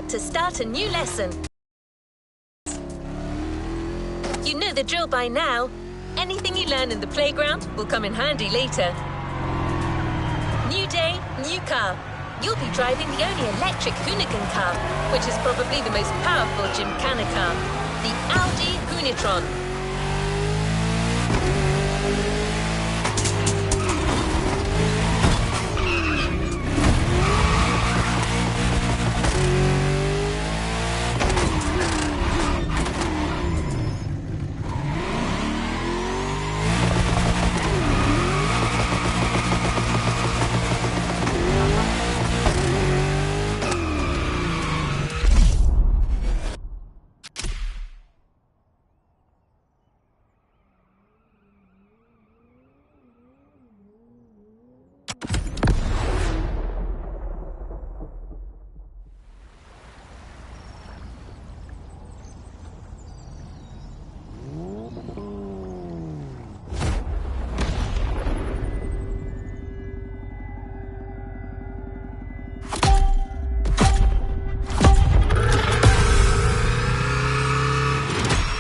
about to start a new lesson. You know the drill by now. Anything you learn in the playground will come in handy later. New day, new car. You'll be driving the only electric Hoonigan car, which is probably the most powerful Gymkhana car, the Audi Hoonitron.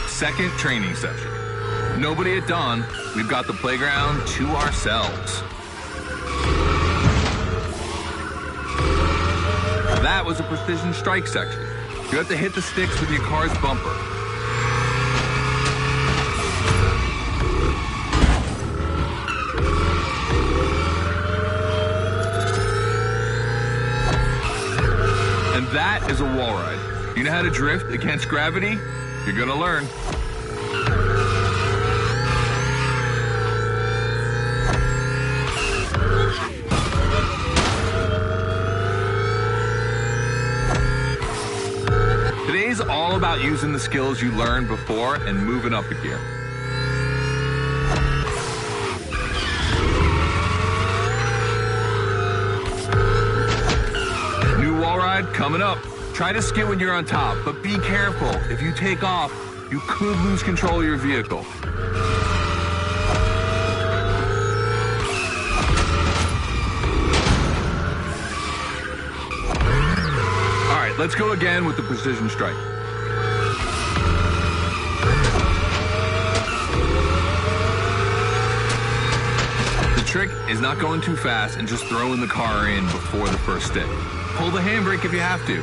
Second training session. Nobody at dawn. We've got the playground to ourselves. That was a precision strike section. You have to hit the sticks with your car's bumper. And that is a wall ride. You know how to drift against gravity? You're gonna learn. Today's all about using the skills you learned before and moving up a gear. New wall ride coming up. Try to skid when you're on top, but be careful. If you take off, you could lose control of your vehicle. All right, let's go again with the precision strike. The trick is not going too fast and just throwing the car in before the first stick. Pull the handbrake if you have to.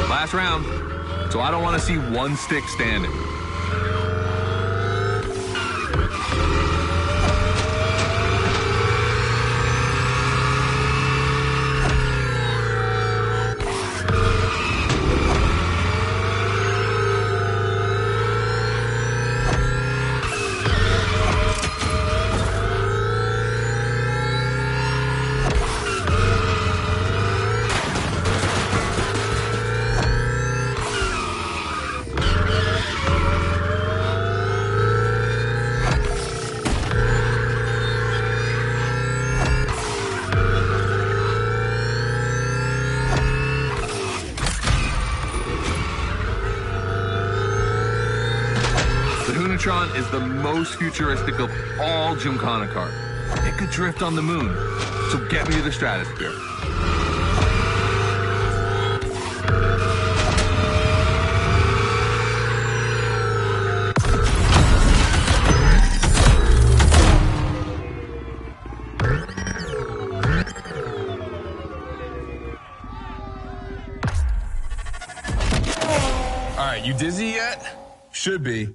Last round, so I don't want to see one stick standing. The Hoonitron is the most futuristic of all Gymkhana cars. It could drift on the moon, so get me to the stratosphere. All right, you dizzy yet? Should be.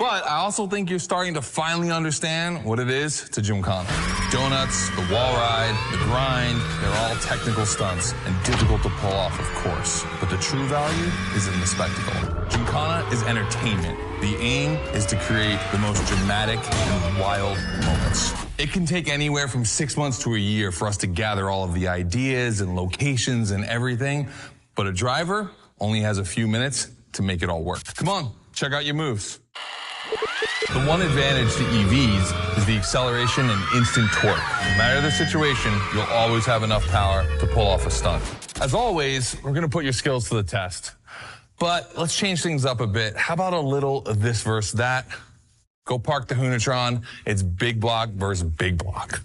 But I also think you're starting to finally understand what it is to Gymkhana. Donuts, the wall ride, the grind, they're all technical stunts and difficult to pull off, of course. But the true value is in the spectacle. Gymkhana is entertainment. The aim is to create the most dramatic and wild moments. It can take anywhere from 6 months to a year for us to gather all of the ideas and locations and everything, but a driver only has a few minutes to make it all work. Come on, check out your moves. The one advantage to EVs is the acceleration and instant torque. No matter the situation, you'll always have enough power to pull off a stunt. As always, we're going to put your skills to the test. But let's change things up a bit. How about a little of this versus that? Go park the Hoonatron. It's big block versus big block.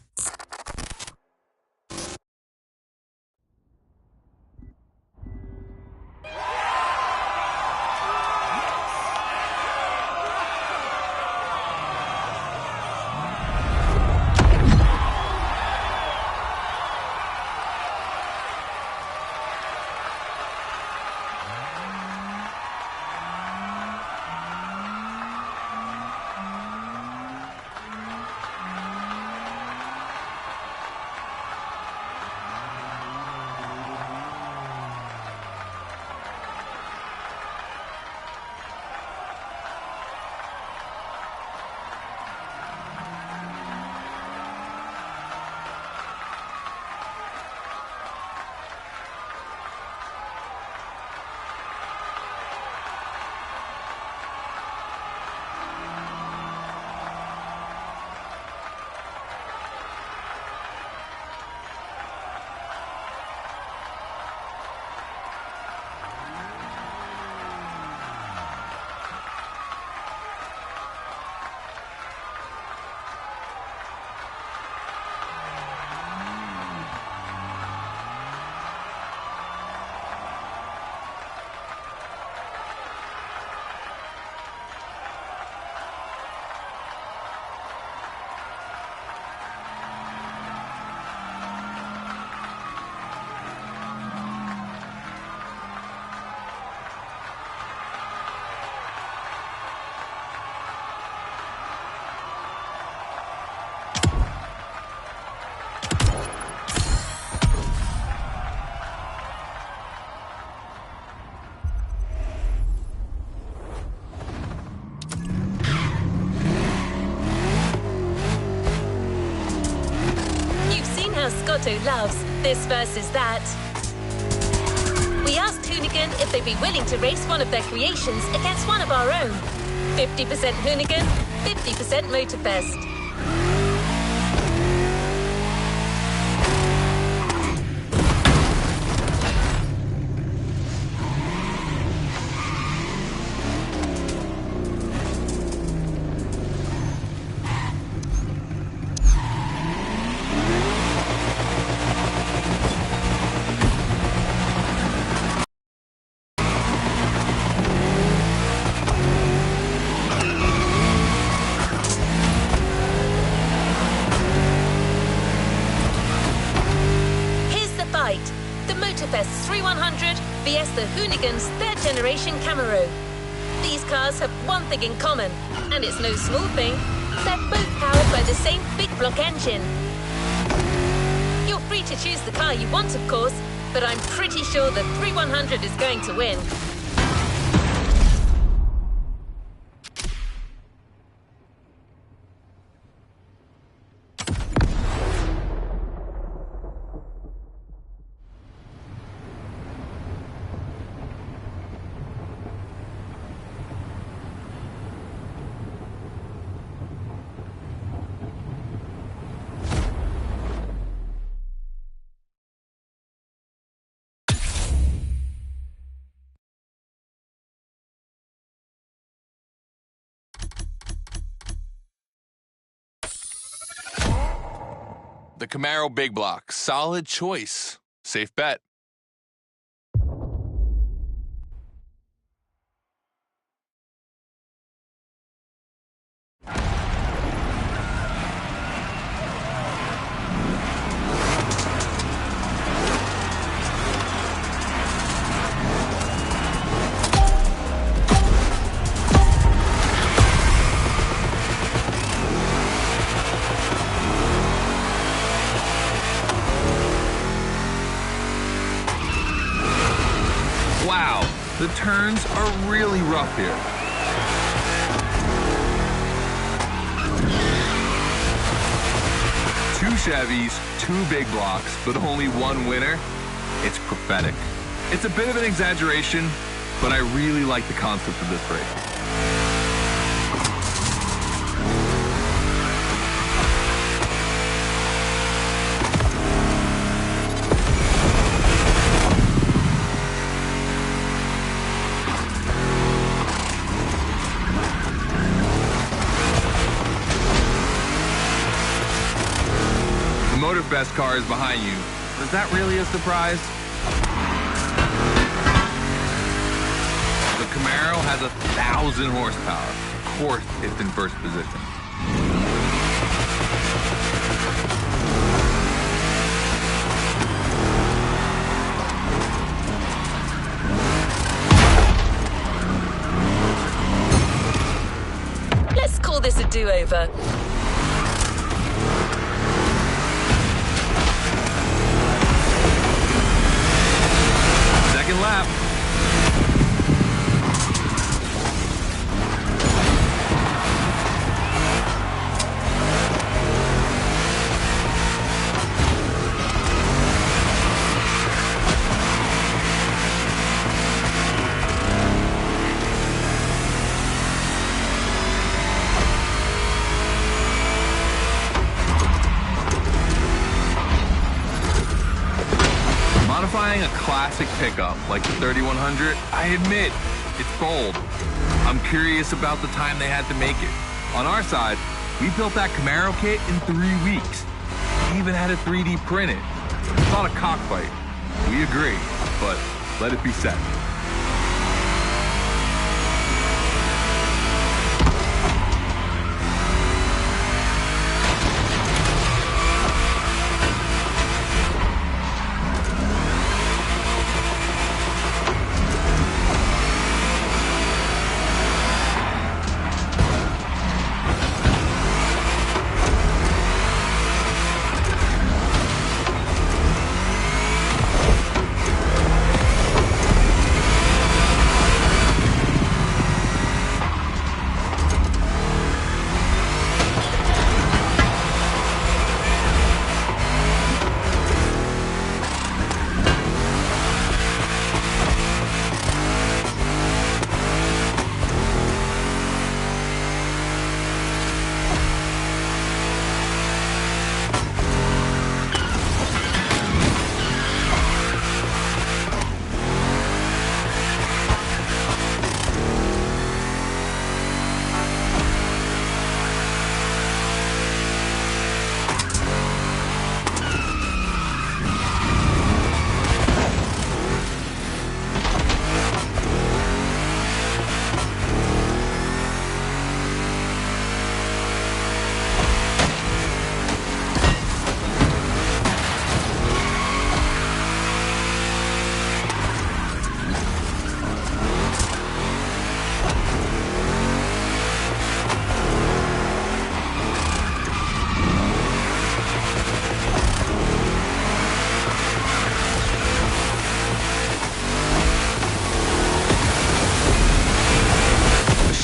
Scotto loves this versus that. We asked Hoonigan if they'd be willing to race one of their creations against one of our own. 50% Hoonigan, 50% Motorfest. The Motorfest 3100 vs the Hoonigan's third generation Camaro. These cars have one thing in common, and it's no small thing. They're both powered by the same big block engine. You're free to choose the car you want, of course, but I'm pretty sure the 3100 is going to win. The Camaro Big Block, solid choice. Safe bet. Wow, the turns are really rough here. Two Chevys, two big blocks, but only one winner. It's prophetic. It's a bit of an exaggeration, but I really like the concept of this race. The Motorfest car is behind you. Is that really a surprise? The Camaro has 1,000 horsepower. Of course, it's in first position. Let's call this a do-over. Second lap. Modifying a classic pickup like the 3100, I admit, it's bold. I'm curious about the time they had to make it. On our side, we built that Camaro kit in 3 weeks. We even had a 3D printed. It's not a cockfight. We agree, but let it be said.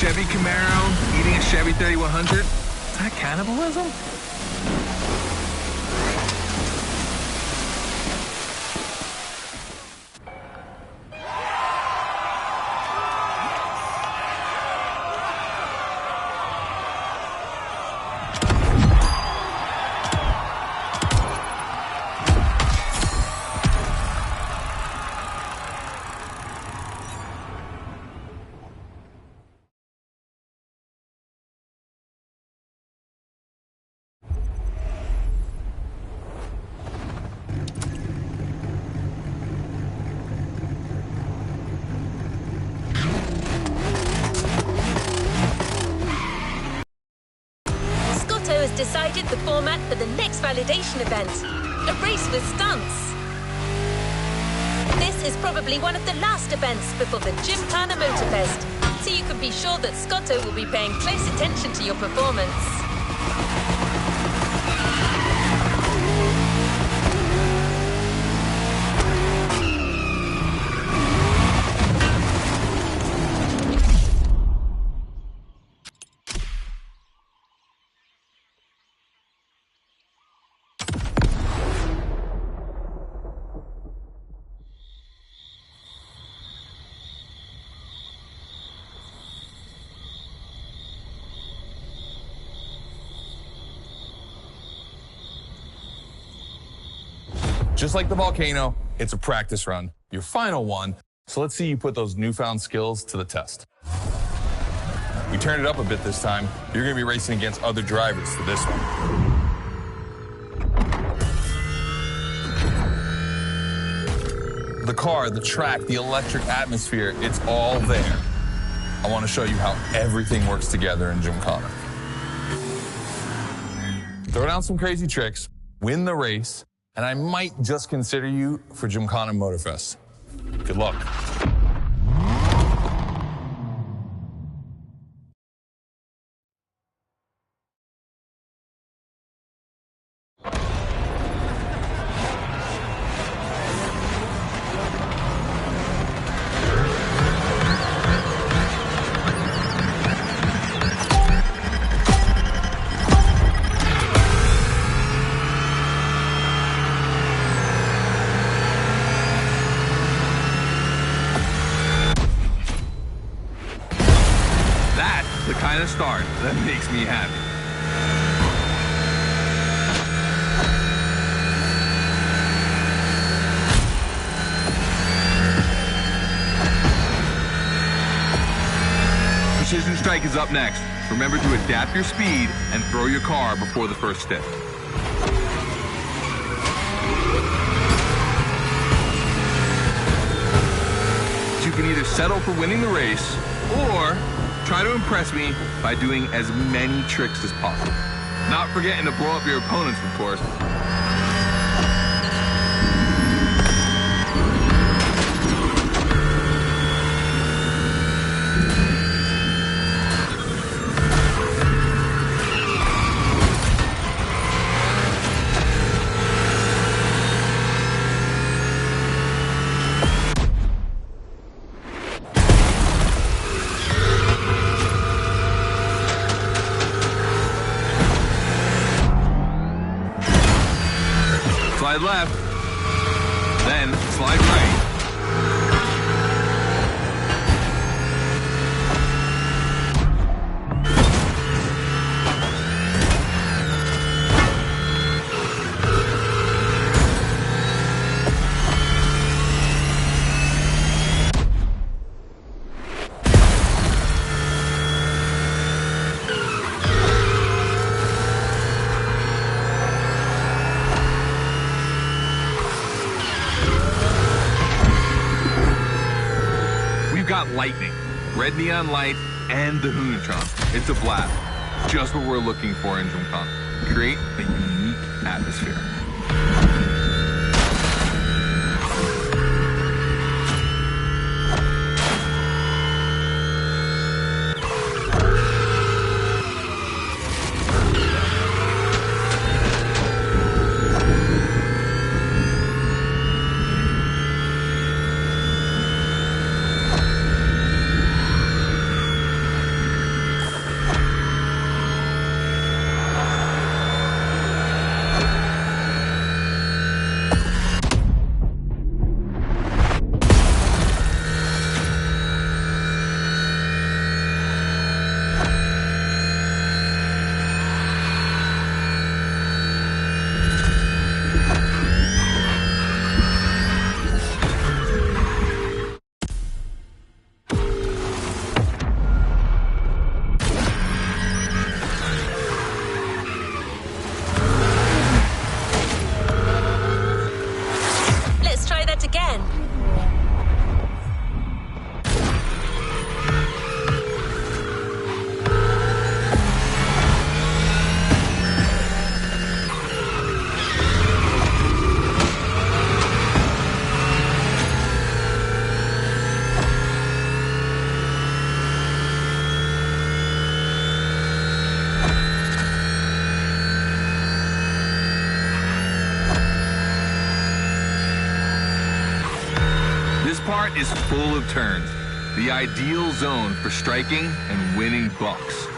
Chevy Camaro eating a Chevy 3100? Is that cannibalism? Decided the format for the next validation event, a race with stunts. This is probably one of the last events before the Gymkhana Motorfest, so you can be sure that Scotto will be paying close attention to your performance. Just like the volcano, it's a practice run, your final one. So let's see you put those newfound skills to the test. We turned it up a bit this time. You're going to be racing against other drivers for this one. The car, the track, the electric atmosphere, it's all there. I want to show you how everything works together in Gymkhana. Throw down some crazy tricks, win the race, and I might just consider you for Gymkhana Motorfest. Good luck. The kind of start that makes me happy. Precision Strike is up next. Remember to adapt your speed and throw your car before the first step. You can either settle for winning the race or try to impress me by doing as many tricks as possible. Not forgetting to blow up your opponents, of course. Slide left, then slide right. We've got lightning, red neon light, and the Hoonatron. It's a blast. Just what we're looking for in Gymkhana. Create a unique atmosphere. Again. This part is full of turns, the ideal zone for striking and winning bucks.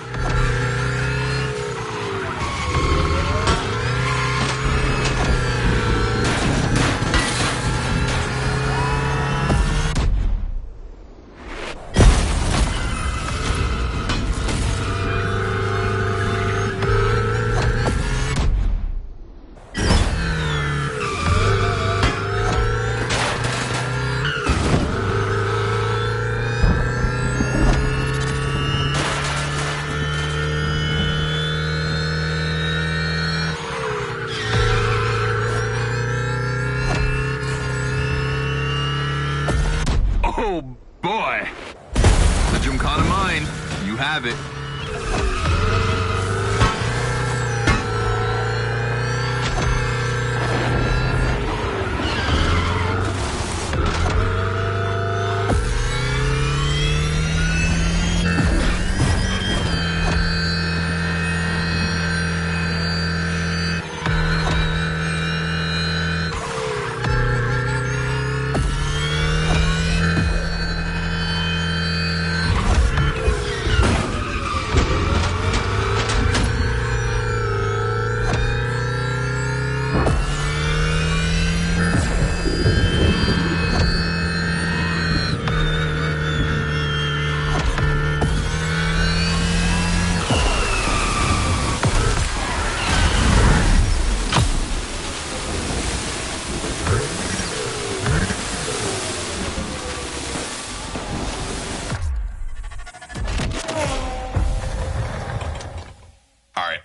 Oh boy. The Gymkhana mine. You have it.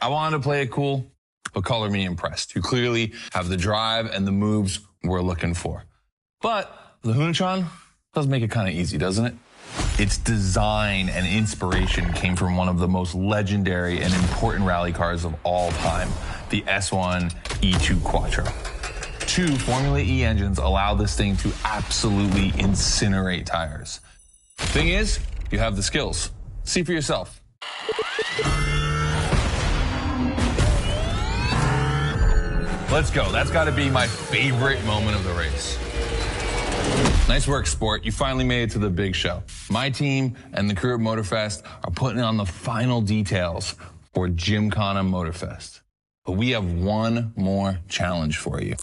I wanted to play it cool, but color me impressed. You clearly have the drive and the moves we're looking for. But the Hunatron does make it kind of easy, doesn't it? Its design and inspiration came from one of the most legendary and important rally cars of all time, the S1 E2 Quattro. 2 Formula E engines allow this thing to absolutely incinerate tires. Thing is, you have the skills. See for yourself. Let's go. That's got to be my favorite moment of the race. Nice work, sport. You finally made it to the big show. My team and the crew at Motorfest are putting on the final details for Gymkhana Motorfest. But we have one more challenge for you.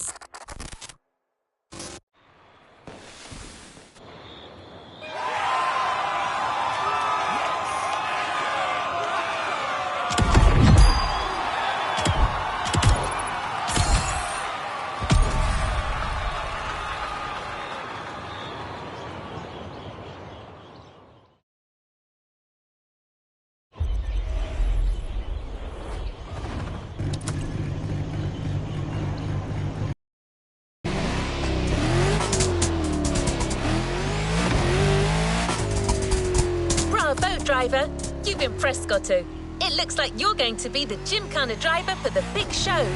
Driver, you've impressed Scotto. It looks like you're going to be the Gymkhana driver for the big show.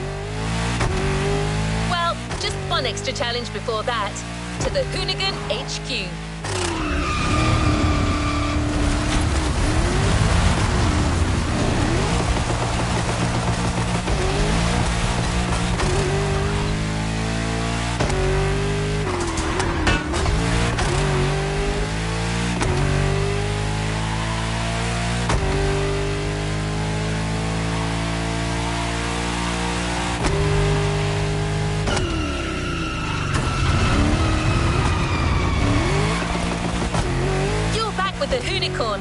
Well, just one extra challenge before that, to the Hoonigan HQ. The Hoonicorn.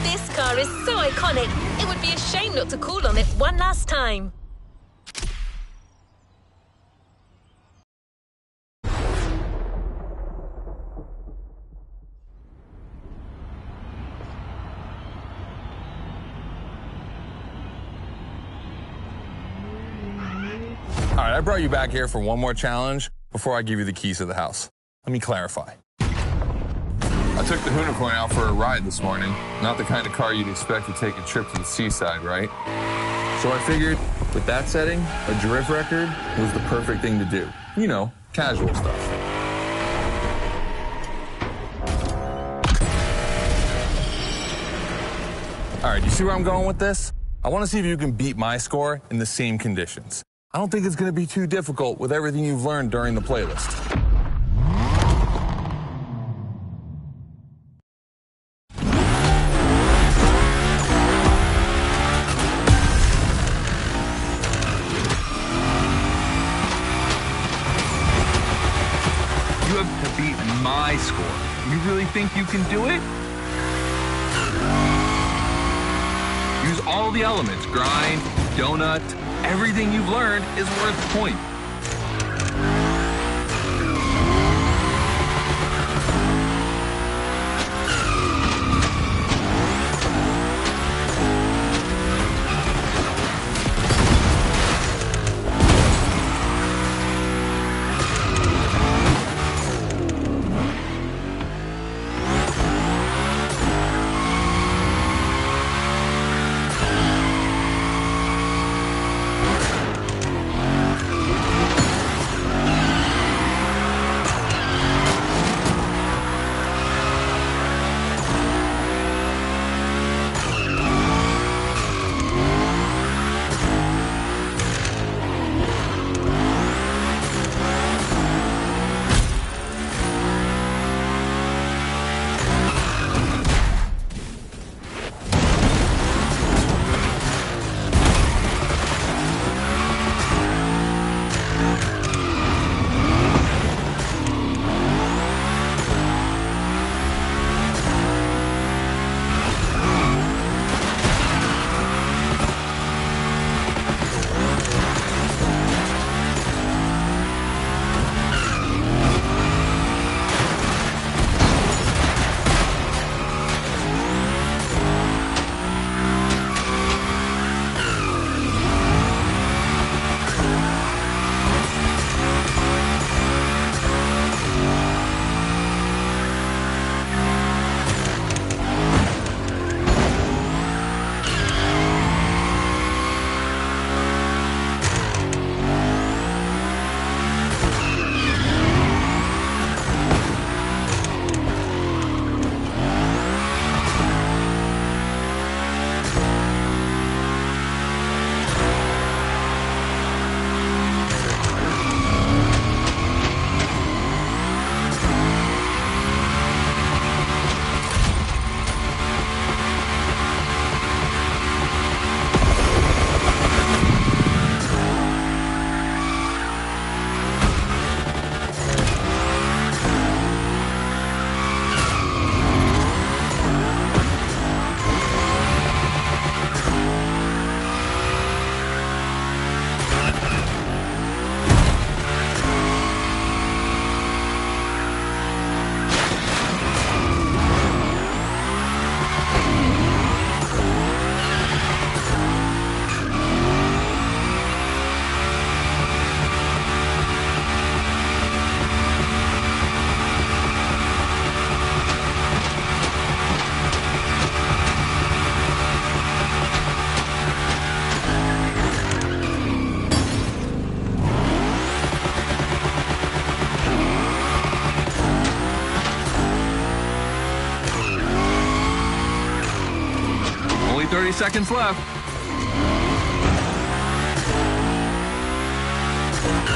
This car is so iconic, it would be a shame not to call on it one last time. All right, I brought you back here for one more challenge before I give you the keys to the house. Let me clarify. I took the Hoonicorn out for a ride this morning. Not the kind of car you'd expect to take a trip to the seaside, right? So I figured, with that setting, a drift record was the perfect thing to do. You know, casual stuff. All right, you see where I'm going with this? I want to see if you can beat my score in the same conditions. I don't think it's going to be too difficult with everything you've learned during the playlist. You have to beat my score. You really think you can do it? Use all the elements, grind, donut, everything you've learned is worth a point. 30 seconds left.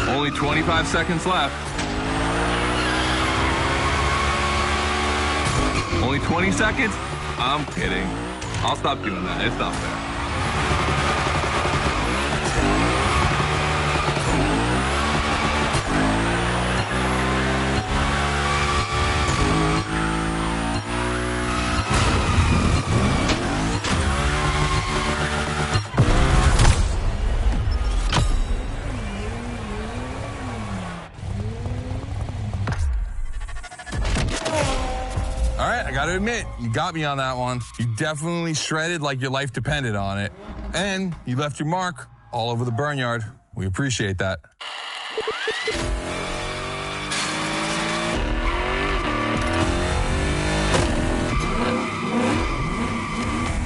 Only 25 seconds left. Only 20 seconds? I'm kidding. I'll stop doing that. It's not fair. All right, I gotta admit, you got me on that one. You definitely shredded like your life depended on it. And you left your mark all over the burnyard. We appreciate that.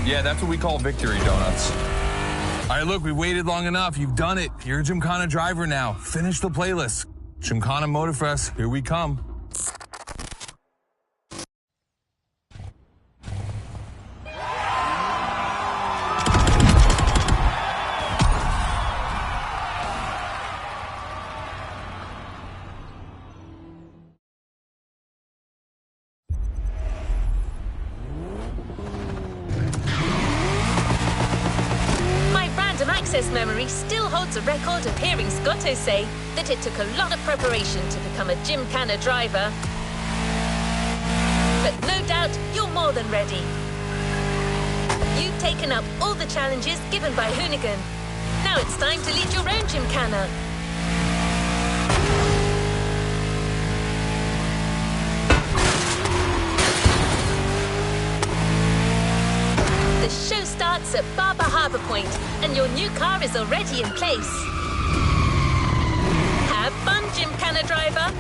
Yeah, that's what we call victory, Donuts. All right, look, we waited long enough. You've done it. You're a Gymkhana driver now. Finish the playlist. Gymkhana Motorfest, here we come. Access memory still holds a record of hearing Scotto say that it took a lot of preparation to become a Gymkhana driver. But no doubt you're more than ready. You've taken up all the challenges given by Hoonigan. Now it's time to lead your own Gymkhana. The show starts at Barber Harbour Point, and your new car is already in place. Have fun, Gymkhana driver.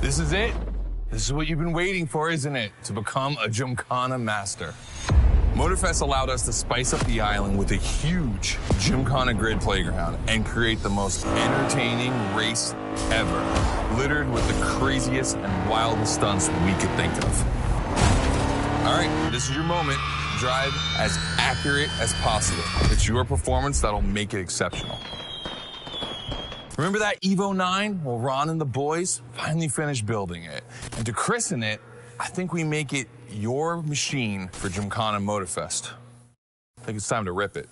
This is it. This is what you've been waiting for, isn't it? To become a Gymkhana master. Motorfest allowed us to spice up the island with a huge Gymkhana grid playground and create the most entertaining race ever, littered with the craziest and wildest stunts we could think of. All right, this is your moment. Drive as accurate as possible. It's your performance that'll make it exceptional. Remember that Evo 9? Well, Ron and the boys finally finished building it. And to christen it, I think we make it your machine for Gymkhana Motorfest. I think it's time to rip it.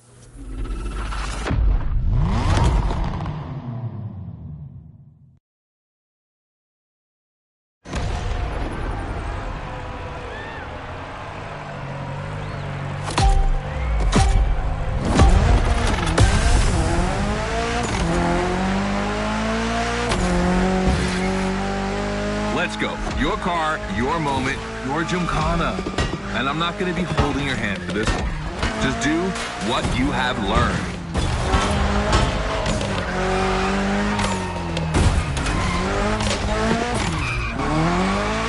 Let's go. Your car, your moment, your Gymkhana. And I'm not going to be holding your hand for this one. Just do what you have learned.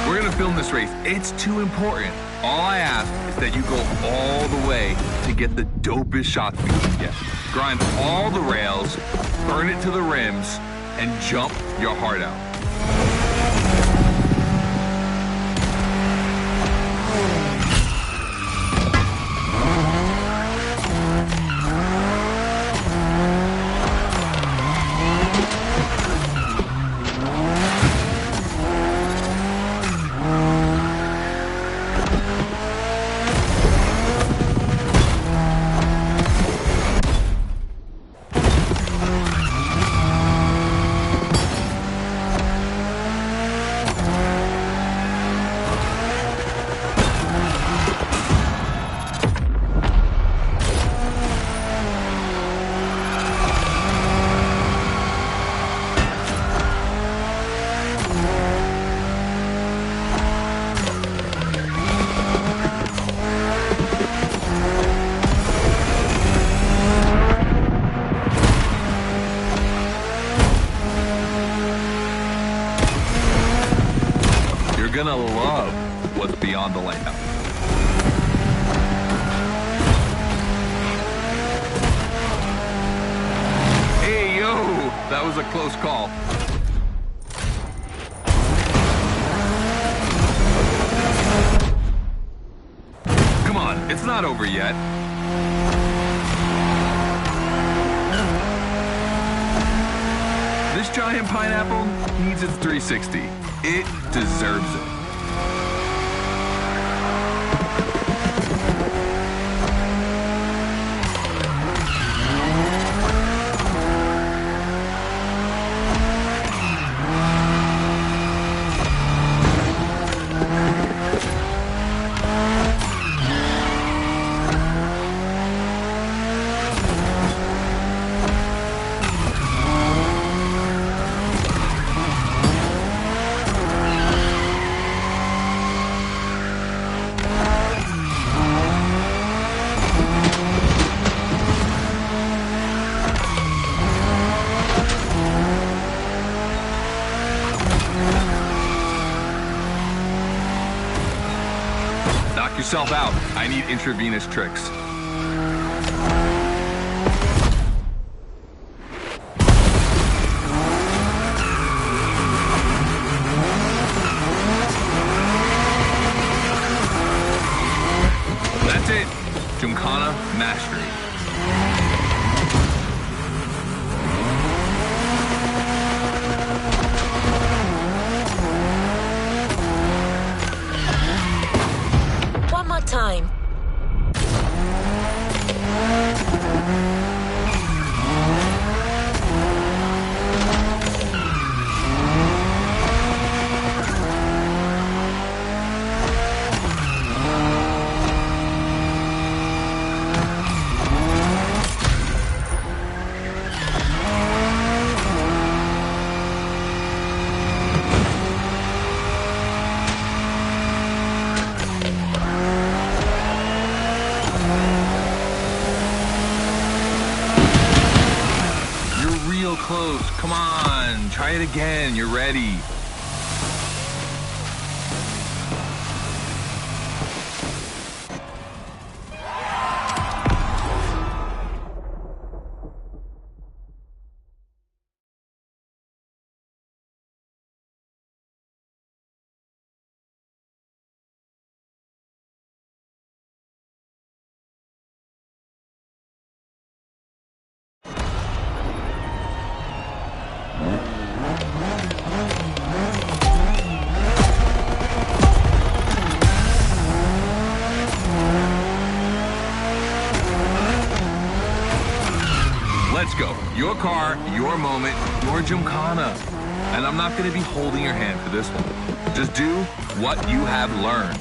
We're going to film this race. It's too important. All I ask is that you go all the way to get the dopest shots we can get. Grind all the rails, burn it to the rims, and jump your heart out. gonna love what's beyond the lighthouse. Hey, yo, that was a close call. Come on, it's not over yet. This giant pineapple needs its 360. It deserves it. Knock yourself out. I need intravenous tricks. That's it. Gymkhana mastery. One more time. Real close. Come on, try it again. You're ready. Let's go. Your car, your moment, your Gymkhana. And I'm not going to be holding your hand for this one. Just do what you have learned.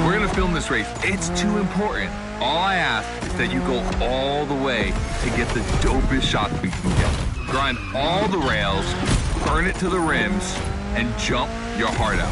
We're going to film this race. It's too important. All I ask is that you go all the way to get the dopest shots we can get. Grind all the rails, burn it to the rims, and jump your heart out.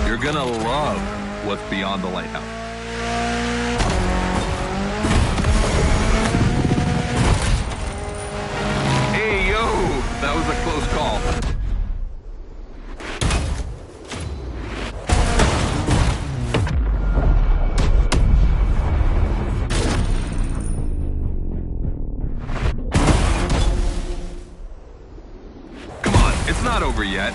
You're gonna love what's beyond the lighthouse. Hey, yo, that was a close call. yet.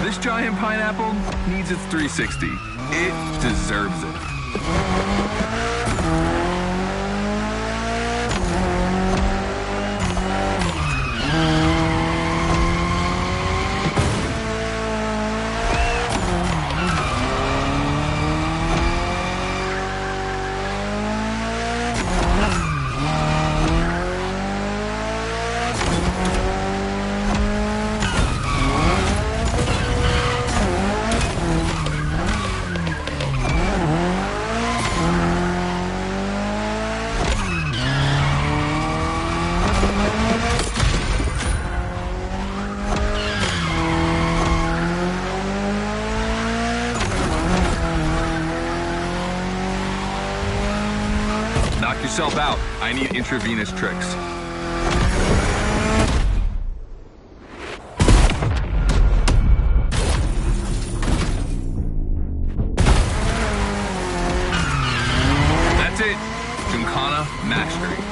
This giant pineapple needs its 360. It deserves it. Knock yourself out. I need intravenous tricks. That's it. Gymkhana Mastery.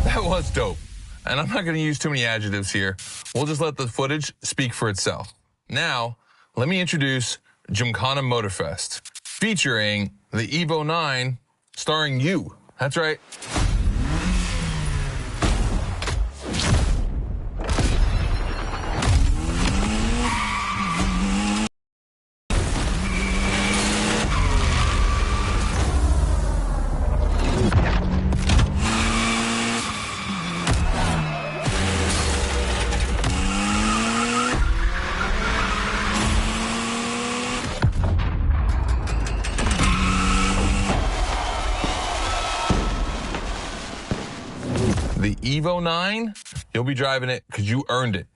That was dope. And I'm not going to use too many adjectives here. We'll just let the footage speak for itself. Now, let me introduce Gymkhana Motorfest, featuring the Evo 9, starring you. That's right. The Evo 9, you'll be driving it because you earned it.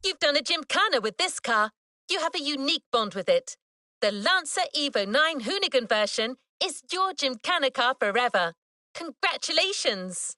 You've done a gymkhana with this car. You have a unique bond with it. The Lancer Evo 9 Hoonigan version is your gymkhana car forever. Congratulations!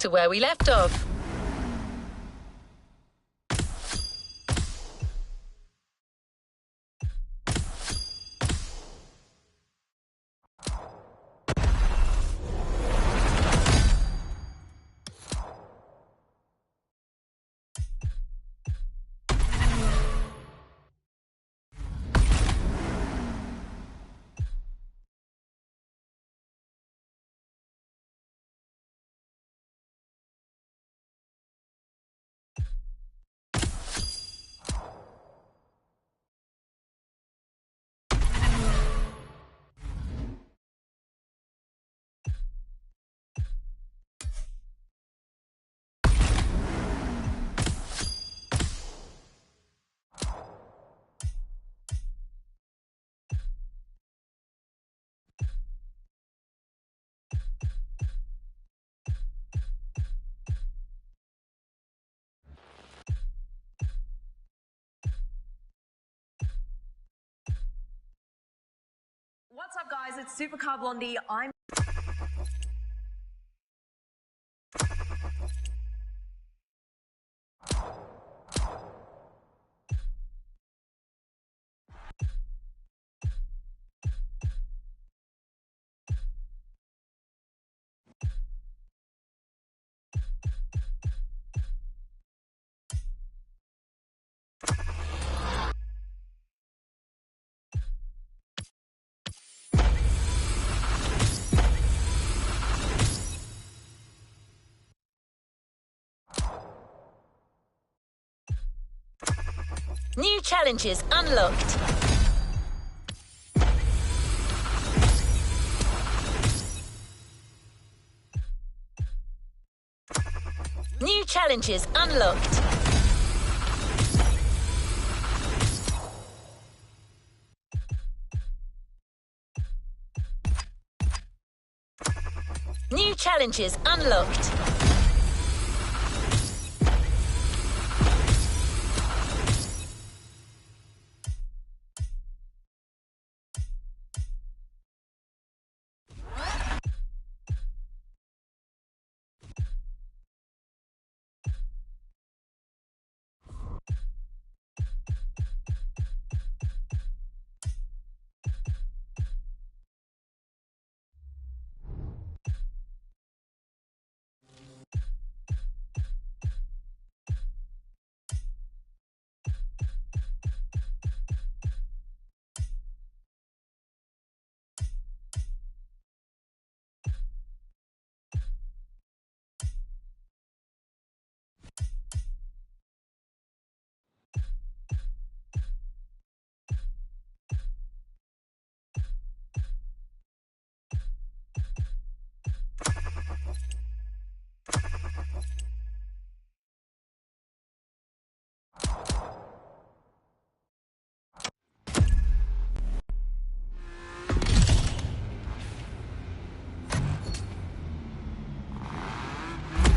to where we left off. What's up, guys? It's Supercar Blondie. New challenges unlocked. New challenges unlocked. New challenges unlocked.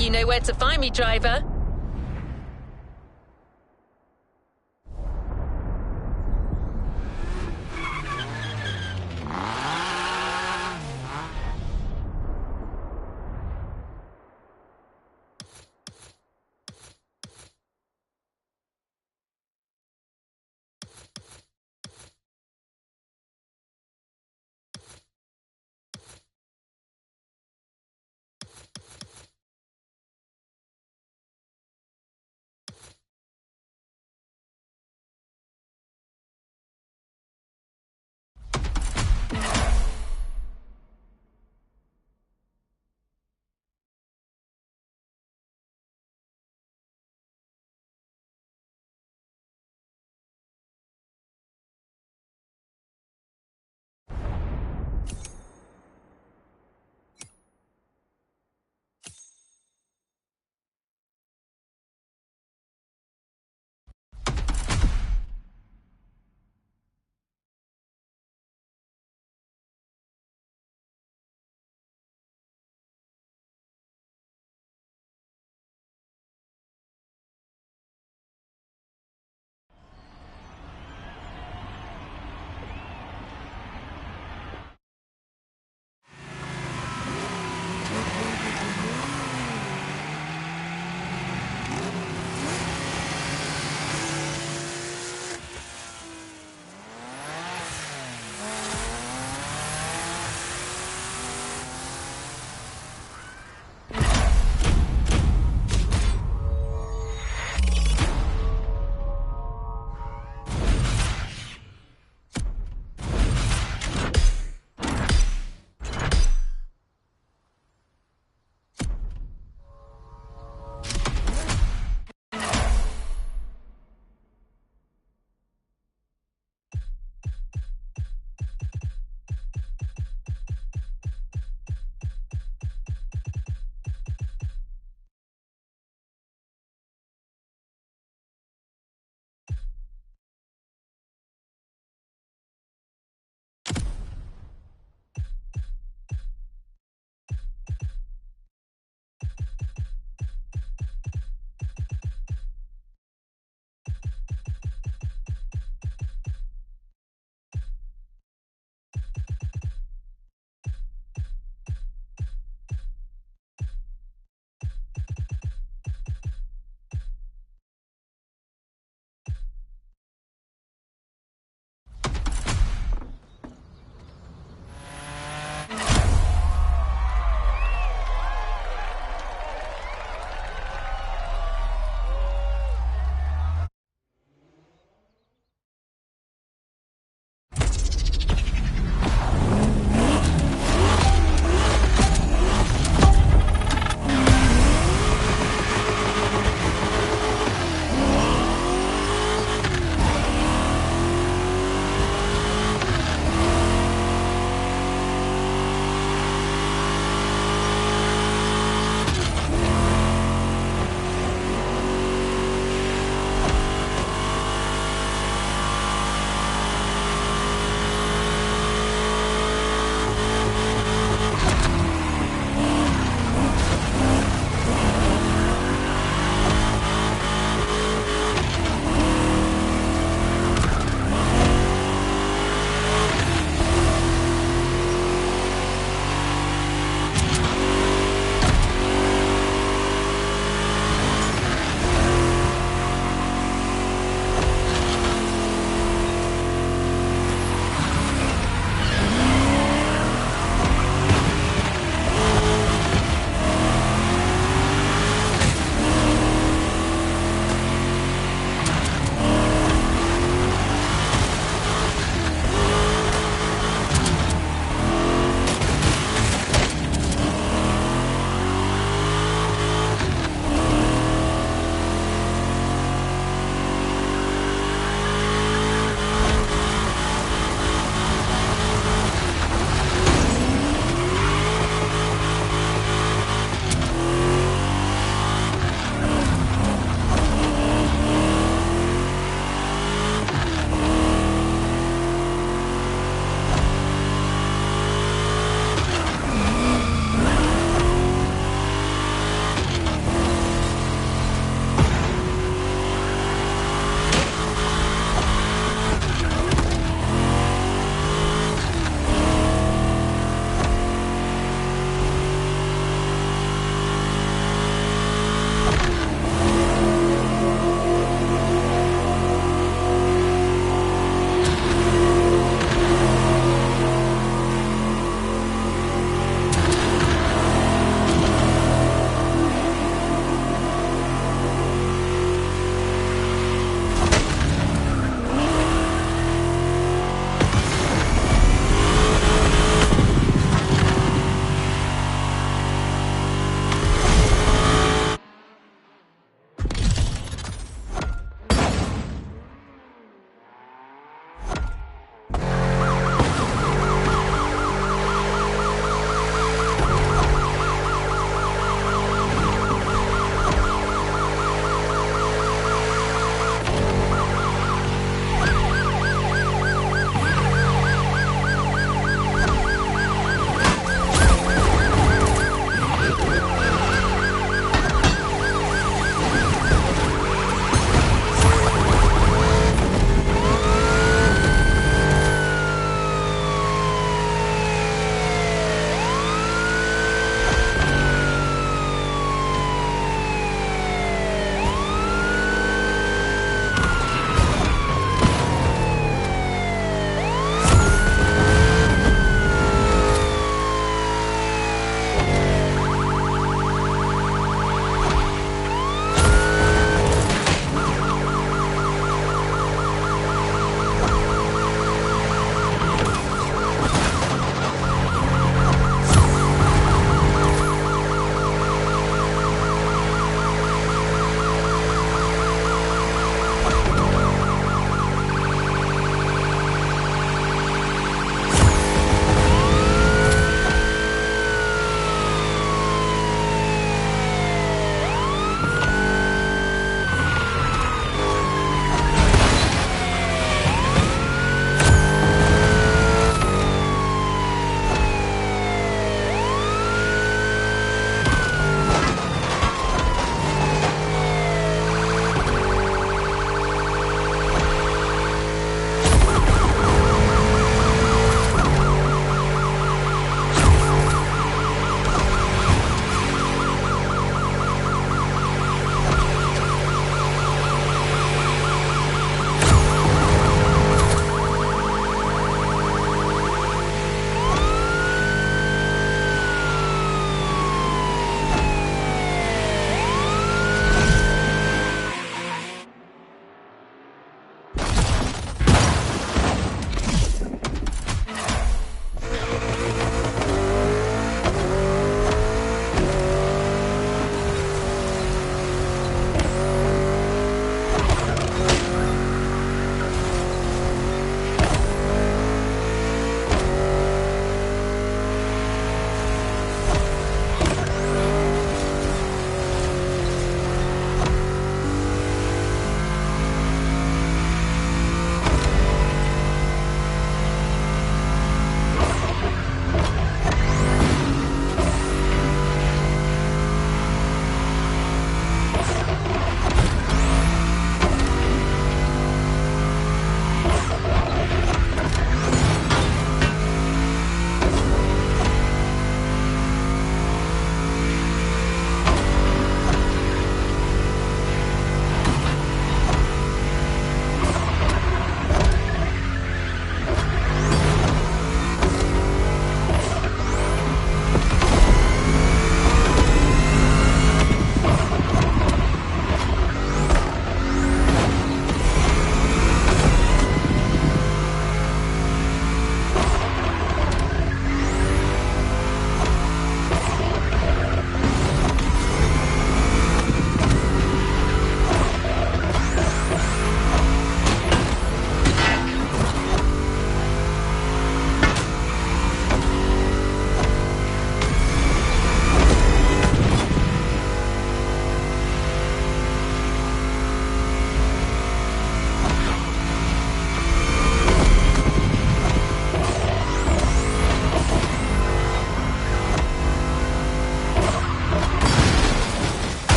You know where to find me, driver.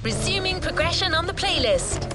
Resuming progression on the playlist.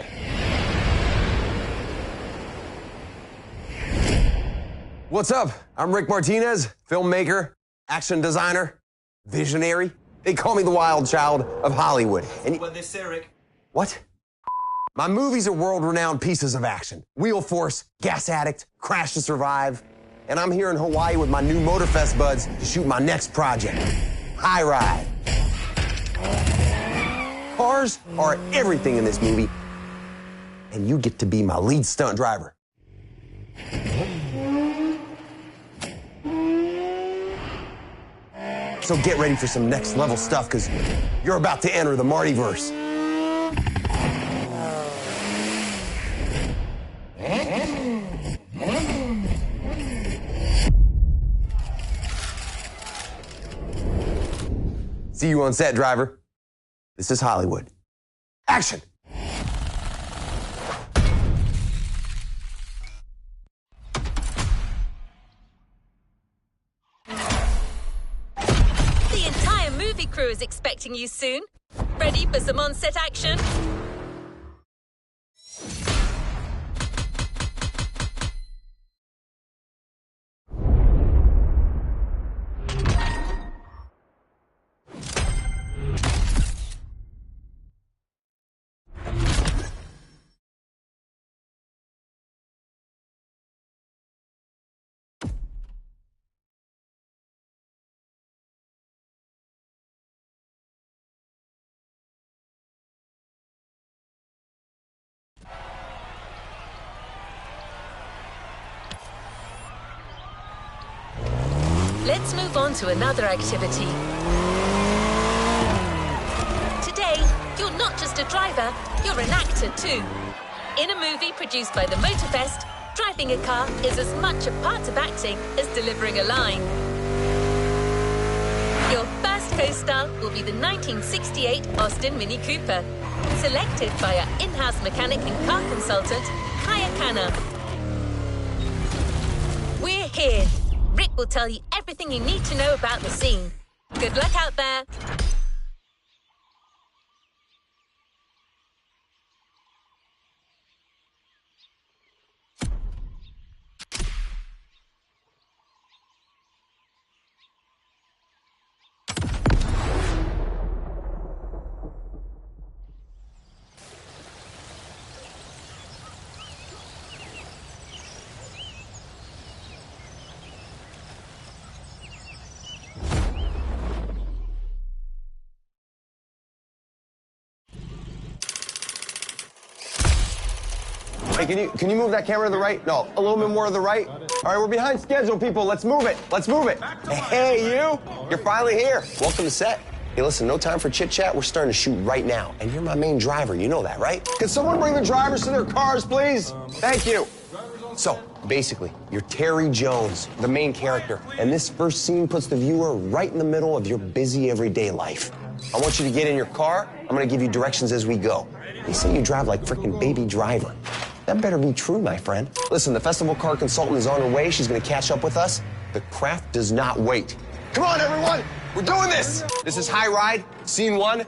right. What's up? I'm Rick Martinez, filmmaker, action designer, visionary. They call me the wild child of Hollywood. And Well, this Eric. what? My movies are world-renowned pieces of action. Wheel Force, Gas Addict, Crash to Survive. And I'm here in Hawaii with my new Motorfest buds to shoot my next project, High Ride. Cars are everything in this movie, and you get to be my lead stunt driver. So get ready for some next level stuff, because you're about to enter the Martyverse. See you on set, driver. This is Hollywood. Action! The entire movie crew is expecting you soon. Ready for some on-set action? Let's move on to another activity. Today, you're not just a driver, you're an actor too. In a movie produced by the Motorfest, driving a car is as much a part of acting as delivering a line. Your first co-star will be the 1968 Austin Mini Cooper, selected by our in-house mechanic and car consultant, Kaya Khanna. We're here. Rick will tell you everything you need to know about the scene. Good luck out there. Hey, can you move that camera to the right? No, a little bit more to the right. All right, we're behind schedule, people. Let's move it. Let's move it. Hey, you. You're finally here. Welcome to set. Hey, listen, no time for chit-chat. We're starting to shoot right now. And you're my main driver. You know that, right? Can someone bring the drivers to their cars, please? Thank you. So, basically, you're Terry Jones, the main character. And this first scene puts the viewer right in the middle of your busy everyday life. I want you to get in your car. I'm going to give you directions as we go. They say you drive like frickin' Baby Driver. That better be true, my friend. Listen, the festival car consultant is on her way. She's going to catch up with us. The craft does not wait. Come on, everyone. We're doing this. This is High Ride, Scene 1,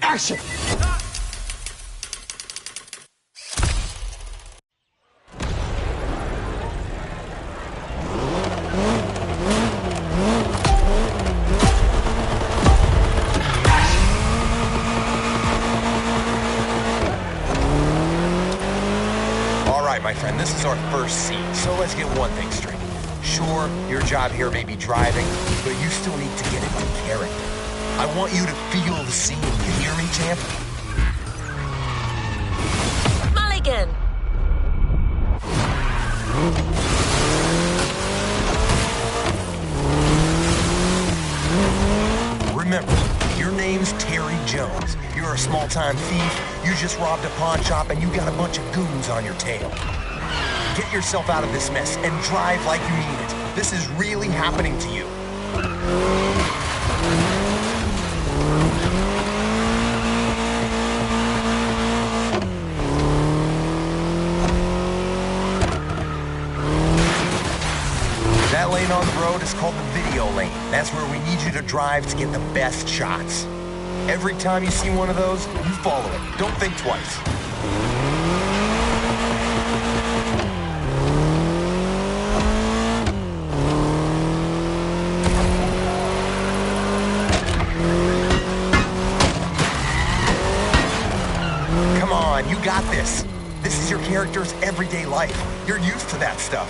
action. My friend, this is our first scene, so let's get one thing straight. Sure, your job here may be driving, but you still need to get into character. I want you to feel the scene. You hear me, champ? Mulligan! Remember, your name's Terry Jones. You're a small-time thief, you just robbed a pawn shop, and you got a bunch of goons on your tail. Get yourself out of this mess and drive like you need it. This is really happening to you. That lane on the road is called the video lane. That's where we need you to drive to get the best shots. Every time you see one of those, you follow it. Don't think twice. Come on, you got this. This is your character's everyday life. You're used to that stuff.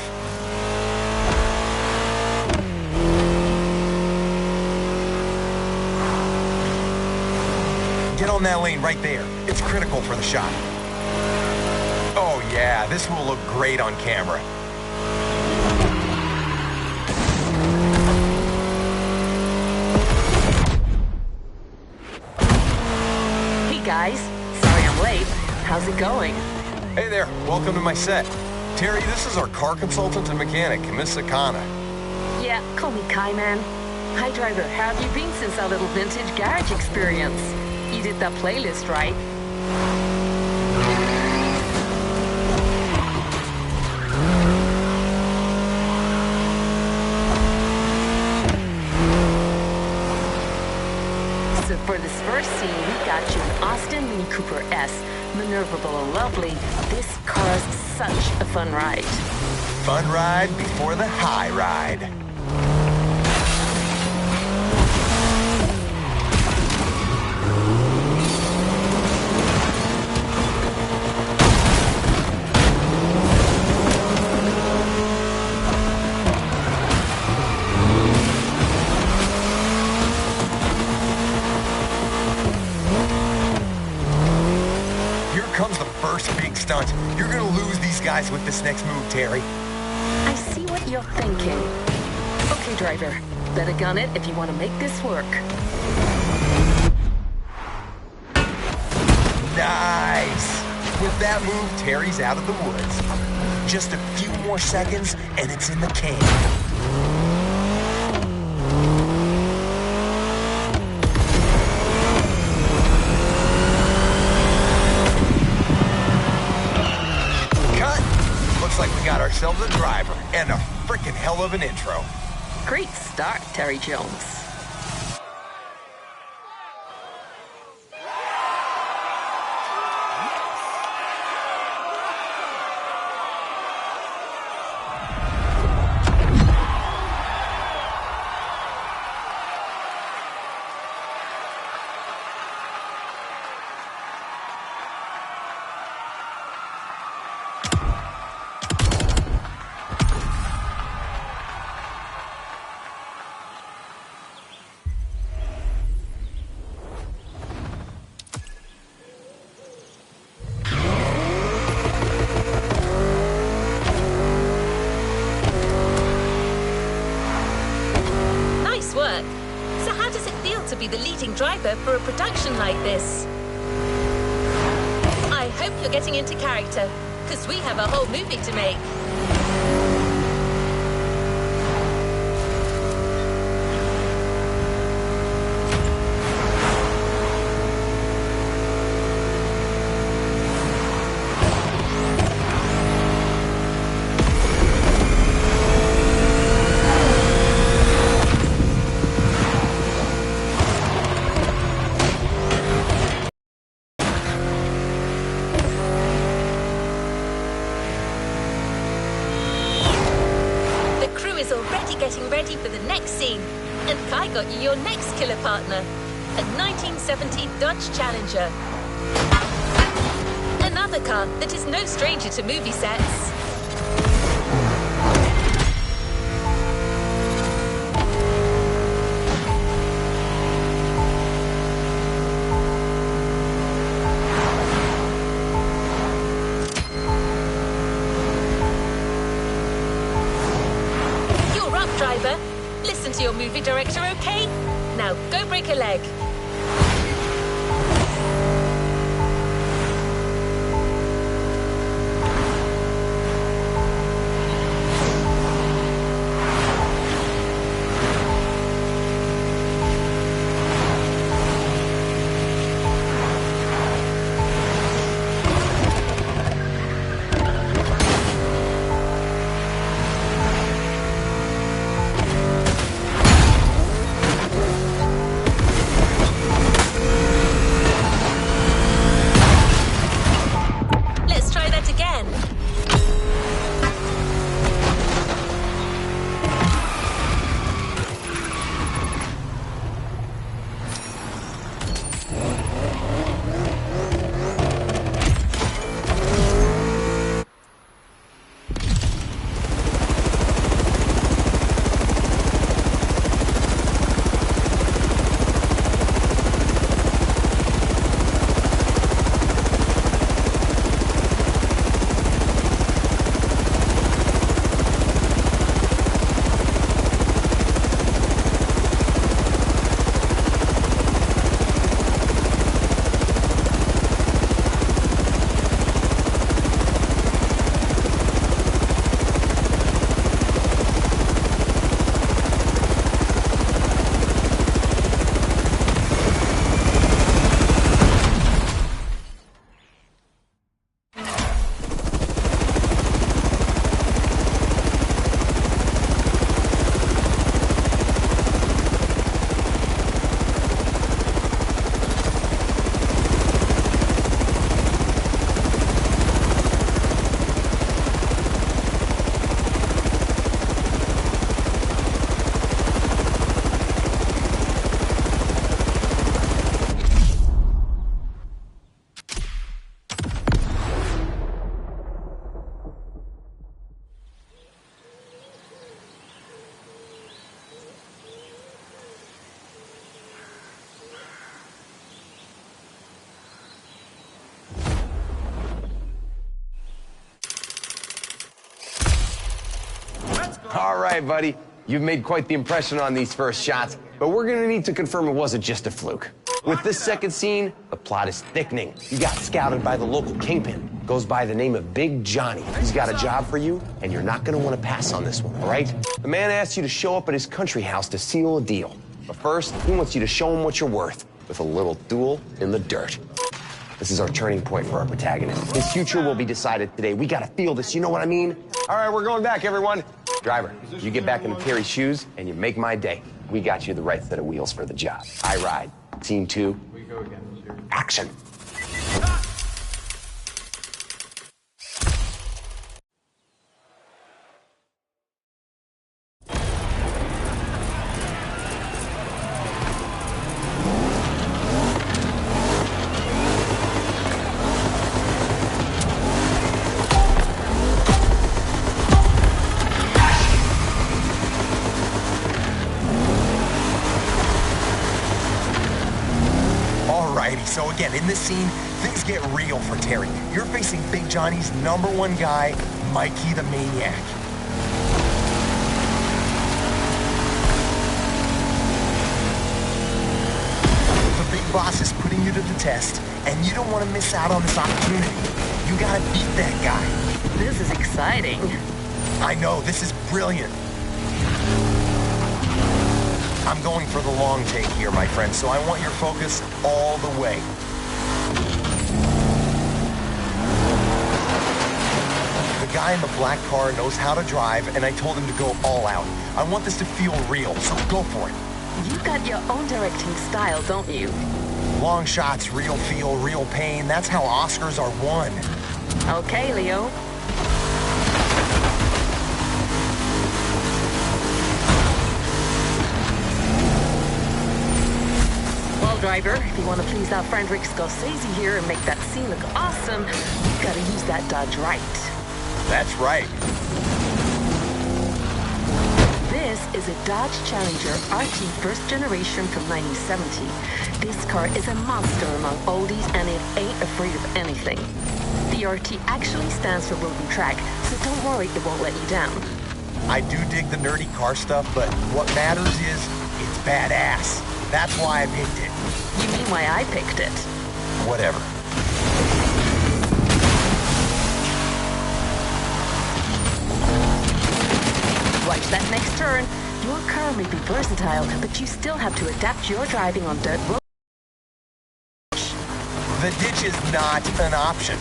Get on that lane right there. It's critical for the shot. Oh yeah, this will look great on camera. Hey guys, sorry I'm late. How's it going? Hey there, welcome to my set. Terry, this is our car consultant and mechanic, Miss Akana. Yeah, call me Kai, man. Hi driver, how have you been since our little vintage garage experience? You did that playlist, right? So for this first scene, we got you an Austin Mini Cooper S. Maneuverable and lovely, this car's such a fun ride. Fun ride before the high ride. Stunt. You're gonna lose these guys with this next move, Terry. I see what you're thinking. Okay, driver. Better gun it if you want to make this work. Nice! With that move, Terry's out of the woods. Just a few more seconds, and it's in the can. Ourselves a driver and a frickin' hell of an intro. Great start, Terry Jones. Work. So how does it feel to be the leading driver for a production like this? I hope you're getting into character, because we have a whole movie to make. Getting ready for the next scene, and Kai got you your next killer partner, a 1970 Dodge Challenger. Another car that is no stranger to movie sets. Driver, listen to your movie director, okay? Now go break a leg. All right, buddy. You've made quite the impression on these first shots, but we're gonna need to confirm it wasn't just a fluke. With this second scene, the plot is thickening. You got scouted by the local kingpin. Goes by the name of Big Johnny. He's got a job for you, and you're not gonna wanna pass on this one, all right? The man asks you to show up at his country house to seal a deal. But first, he wants you to show him what you're worth with a little duel in the dirt. This is our turning point for our protagonist. His future will be decided today. We gotta feel this, you know what I mean? All right, we're going back, everyone. Driver, you get back into Terry's shoes, and you make my day. We got you the right set of wheels for the job. I ride. Scene 2. We go again. Action. So again, in this scene, things get real for Terry. You're facing Big Johnny's #1 guy, Mikey the Maniac. The big boss is putting you to the test, and you don't want to miss out on this opportunity. You gotta beat that guy. This is exciting. I know, this is brilliant. I'm going for the long take here, my friend, so I want your focus all the way. The guy in the black car knows how to drive, and I told him to go all out. I want this to feel real, so go for it. You've got your own directing style, don't you? Long shots, real feel, real pain. That's how Oscars are won. Okay, Leo. Driver, if you want to please our friend Rick Scorsese here and make that scene look awesome, you gotta use that Dodge right. That's right. This is a Dodge Challenger RT first generation from 1970. This car is a monster among oldies and it ain't afraid of anything. The RT actually stands for Road and Track, so don't worry, it won't let you down. I do dig the nerdy car stuff, but what matters is it's badass. That's why I picked it. You mean why I picked it? Whatever. Watch that next turn. Your car may be versatile, but you still have to adapt your driving on dirt roads. The ditch is not an option.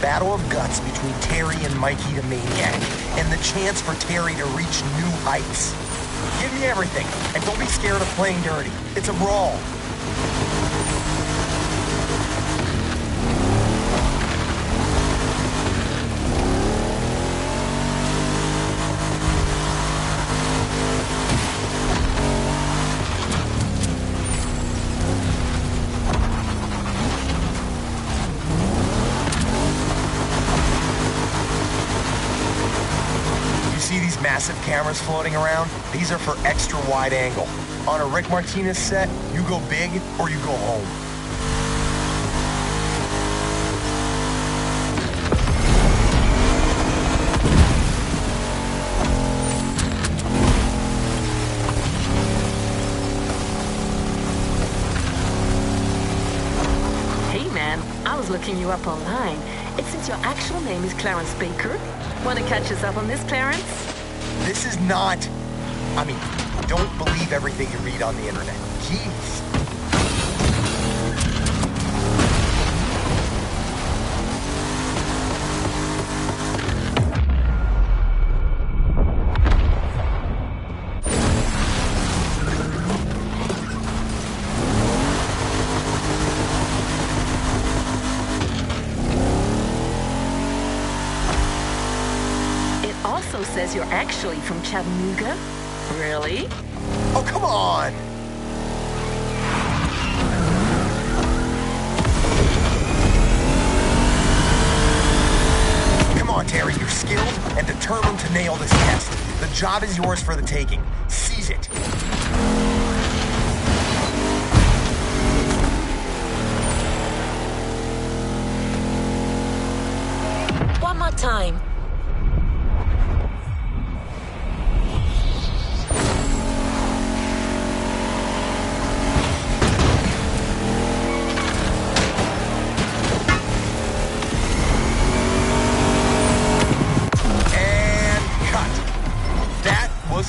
Battle of guts between Terry and Mikey the Maniac, and the chance for Terry to reach new heights. Give me everything, and don't be scared of playing dirty. It's a brawl. See these massive cameras floating around? These are for extra wide angle. On a Rick Martinez set, you go big or you go home. Hey man, I was looking you up online. It says your actual name is Clarence Baker. Want to catch us up on this, Clarence? This is not... I mean, don't believe everything you read on the internet. Jeez. Says you're actually from Chattanooga? Really? Oh, come on! Come on, Terry, you're skilled and determined to nail this test. The job is yours for the taking. Seize it. One more time.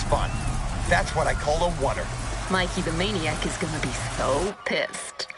Fun. That's what I call a oneer. Mikey the Maniac is gonna be so pissed.